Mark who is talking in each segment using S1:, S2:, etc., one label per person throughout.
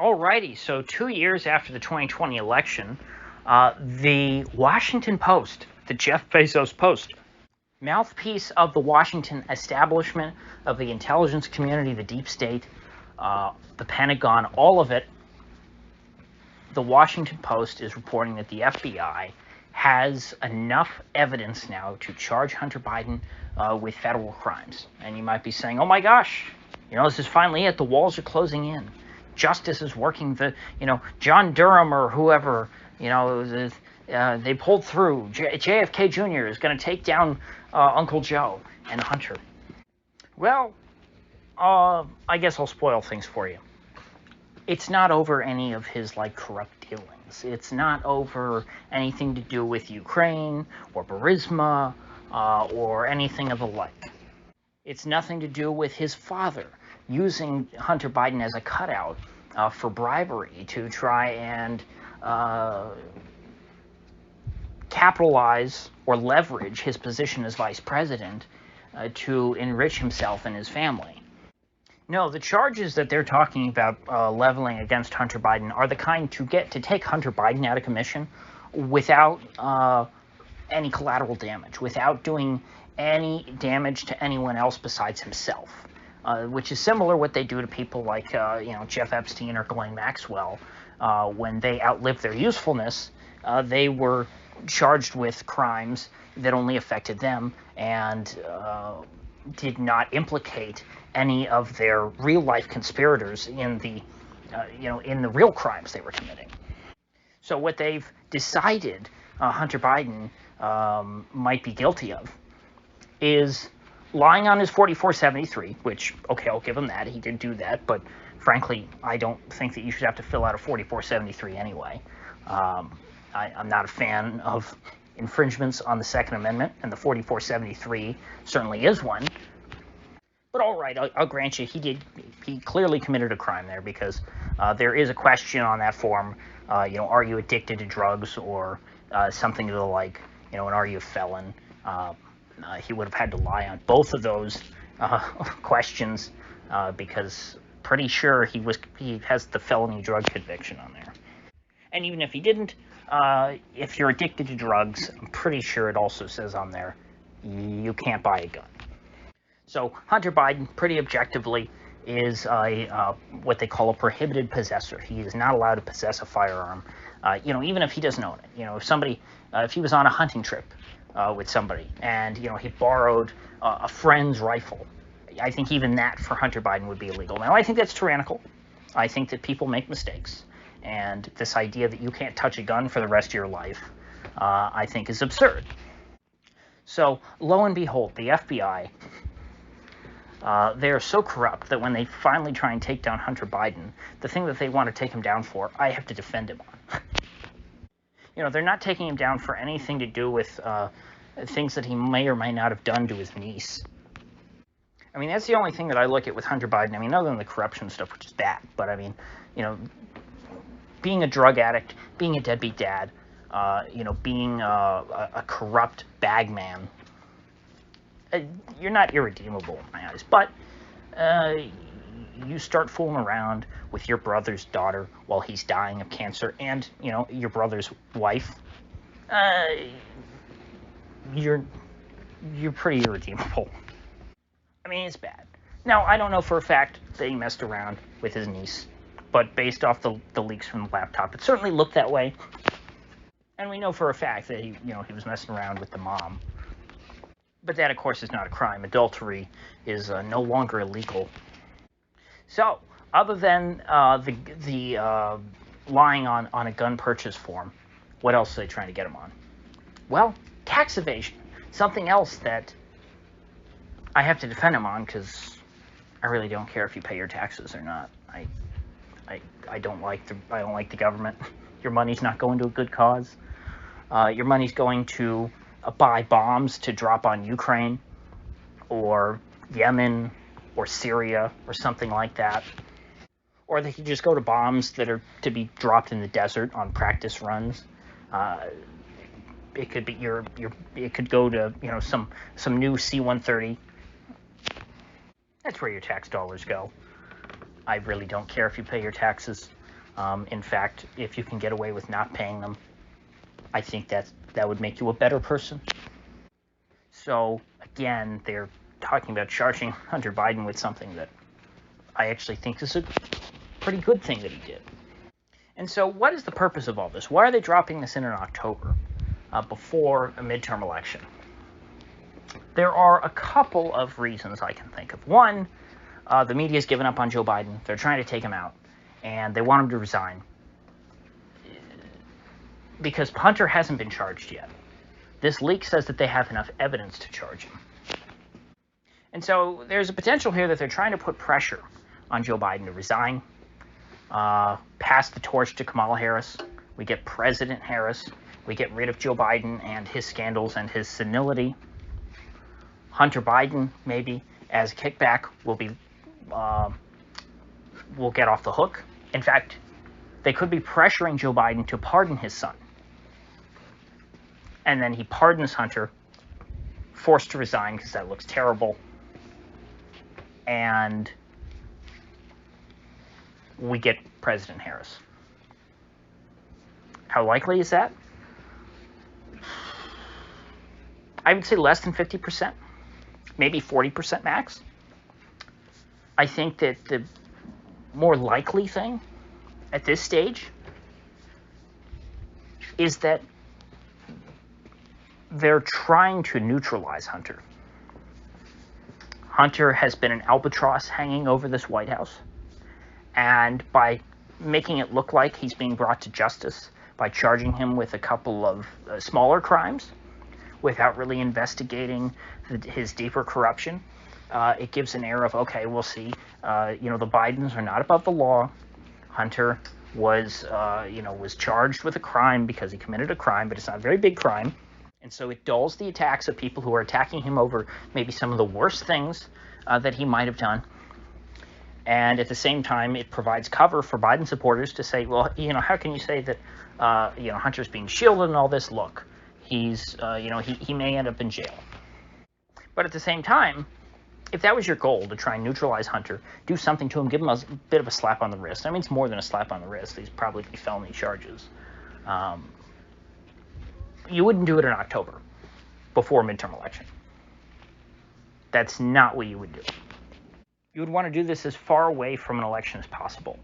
S1: Alrighty, so 2 years after the 2020 election, the Washington Post, the Jeff Bezos Post, mouthpiece of the Washington establishment, of the intelligence community, the deep state, the Pentagon, all of it, the Washington Post is reporting that the FBI has enough evidence now to charge Hunter Biden with federal crimes. And you might be saying, oh my gosh, this is finally it. The walls are closing in. Justice is working. John Durham or whoever, they pulled through. JFK Jr. is going to take down Uncle Joe and Hunter. Well, I guess I'll spoil things for you. It's not over any of his corrupt dealings. It's not over anything to do with Ukraine or Burisma or anything of the like. It's nothing to do with his father using Hunter Biden as a cutout for bribery to try and capitalize or leverage his position as vice president to enrich himself and his family. No, the charges that they're talking about leveling against Hunter Biden are the kind to take Hunter Biden out of commission without any collateral damage, without doing any damage to anyone else besides himself, which is similar what they do to people like Jeff Epstein or Ghislaine Maxwell. When they outlived their usefulness, they were charged with crimes that only affected them and did not implicate any of their real-life conspirators in the real crimes they were committing. So what they've decided Hunter Biden might be guilty of is lying on his 4473, which, okay, I'll give him that. He did do that, but frankly, I don't think that you should have to fill out a 4473 anyway. I'm not a fan of infringements on the Second Amendment, and the 4473 certainly is one. But all right, I'll grant you, he clearly committed a crime there, because there is a question on that form, are you addicted to drugs or something to the like, and are you a felon? He would have had to lie on both of those questions because pretty sure he has the felony drug conviction on there. And even if he didn't, if you're addicted to drugs, I'm pretty sure it also says on there you can't buy a gun. So Hunter Biden, pretty objectively, is what they call a prohibited possessor. He is not allowed to possess a firearm, even if he doesn't own it. If he was on a hunting trip with somebody and, he borrowed a friend's rifle, I think even that for Hunter Biden would be illegal. Now, I think that's tyrannical. I think that people make mistakes. And this idea that you can't touch a gun for the rest of your life, I think is absurd. So, lo and behold, the FBI, they are so corrupt that when they finally try and take down Hunter Biden, the thing that they want to take him down for, I have to defend him on. They're not taking him down for anything to do with things that he may or may not have done to his niece. I mean, that's the only thing that I look at with Hunter Biden. I mean, other than the corruption stuff, which is bad, but I mean, being a drug addict, being a deadbeat dad, being a corrupt bagman, you're not irredeemable in my eyes. But you start fooling around with your brother's daughter while he's dying of cancer, and your brother's wife, you're pretty irredeemable. I mean, it's bad. Now, I don't know for a fact that he messed around with his niece, but based off the leaks from the laptop, it certainly looked that way. And we know for a fact that he was messing around with the mom. But that, of course, is not a crime. Adultery is no longer illegal. So, other than the lying on a gun purchase form, what else are they trying to get him on? Well, tax evasion. Something else that I have to defend him on, because I really don't care if you pay your taxes or not. I don't like the government. Your money's not going to a good cause. Your money's going to buy bombs to drop on Ukraine or Yemen or Syria or something like that. Or they could just go to bombs that are to be dropped in the desert on practice runs. It could be it could go to some new C-130. That's where your tax dollars go. I really don't care if you pay your taxes. In fact, if you can get away with not paying them, I think that would make you a better person. So again, they're talking about charging Hunter Biden with something that I actually think is a pretty good thing that he did. And so what is the purpose of all this? Why are they dropping this in October, before a midterm election? There are a couple of reasons I can think of. One, the media's given up on Joe Biden. They're trying to take him out, and they want him to resign because Hunter hasn't been charged yet. This leak says that they have enough evidence to charge him. And so there's a potential here that they're trying to put pressure on Joe Biden to resign, pass the torch to Kamala Harris. We get President Harris. We get rid of Joe Biden and his scandals and his senility. Hunter Biden, maybe, as a kickback, will get off the hook. In fact, they could be pressuring Joe Biden to pardon his son. And then he pardons Hunter, forced to resign because that looks terrible. And we get President Harris. How likely is that? I would say less than 50%, maybe 40% max. I think that the more likely thing at this stage is that they're trying to neutralize Hunter. Hunter has been an albatross hanging over this White House, and by making it look like he's being brought to justice, by charging him with a couple of smaller crimes without really investigating his deeper corruption, it gives an air of, okay, we'll see. The Bidens are not above the law. Hunter was charged with a crime because he committed a crime, but it's not a very big crime. And so it dulls the attacks of people who are attacking him over maybe some of the worst things that he might have done. And at the same time, it provides cover for Biden supporters to say, well, how can you say that, Hunter's being shielded and all this? Look, he's, he may end up in jail. But at the same time, if that was your goal, to try and neutralize Hunter, do something to him, give him a bit of a slap on the wrist. I mean, it's more than a slap on the wrist. These probably be felony charges. You wouldn't do it in October, before a midterm election. That's not what you would do. You would want to do this as far away from an election as possible,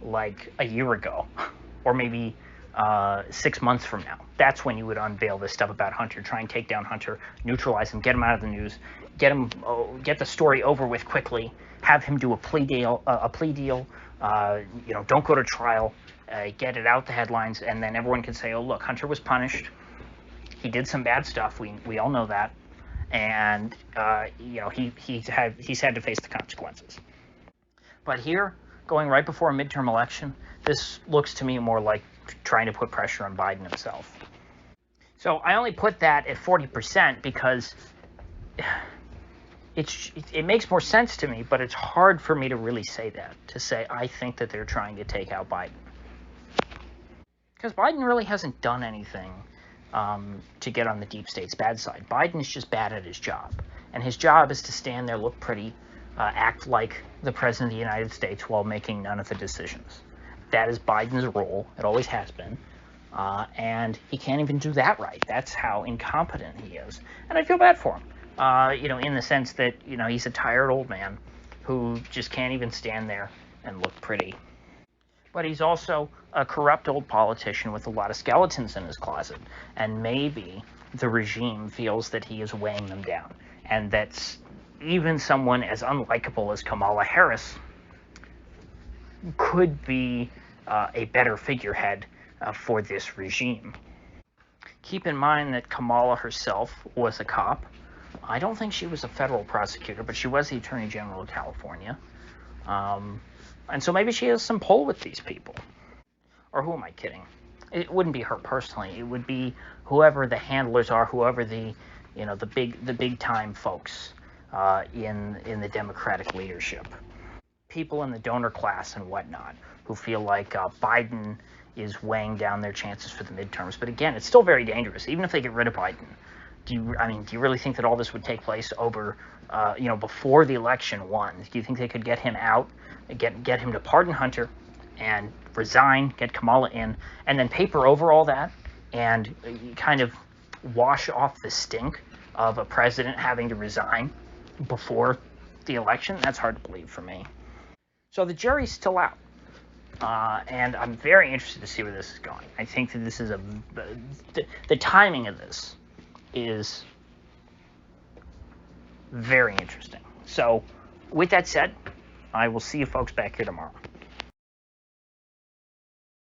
S1: like a year ago, or maybe 6 months from now. That's when you would unveil this stuff about Hunter, try and take down Hunter, neutralize him, get him out of the news, get the story over with quickly, have him do a plea deal, don't go to trial, get it out the headlines, and then everyone can say, oh, look, Hunter was punished. He did some bad stuff. We all know that. And, he's had to face the consequences. But here, going right before a midterm election, this looks to me more like trying to put pressure on Biden himself. So I only put that at 40% because it makes more sense to me, but it's hard for me to really say that, to say I think that they're trying to take out Biden. Because Biden really hasn't done anything to get on the deep state's bad side. Biden is just bad at his job. And his job is to stand there, look pretty, act like the President of the United States while making none of the decisions. That is Biden's role. It always has been. And he can't even do that right. That's how incompetent he is. And I feel bad for him, in the sense that, he's a tired old man who just can't even stand there and look pretty. But he's also a corrupt old politician with a lot of skeletons in his closet. And maybe the regime feels that he is weighing them down. And that's even someone as unlikable as Kamala Harris could be a better figurehead for this regime. Keep in mind that Kamala herself was a cop. I don't think she was a federal prosecutor, but she was the Attorney General of California. And so maybe she has some pull with these people. Or who am I kidding? It wouldn't be her personally. It would be whoever the handlers are, whoever the big time folks in the Democratic leadership. People in the donor class and whatnot who feel like Biden is weighing down their chances for the midterms. But again, it's still very dangerous. Even if they get rid of Biden, do you really think that all this would take place over, before the election won? Do you think they could get him out, get him to pardon Hunter, and resign, get Kamala in, and then paper over all that and kind of wash off the stink of a president having to resign before the election, that's hard to believe for me. So the jury's still out. And I'm very interested to see where this is going. I think that this is the timing of this is very interesting. So with that said, I will see you folks back here tomorrow.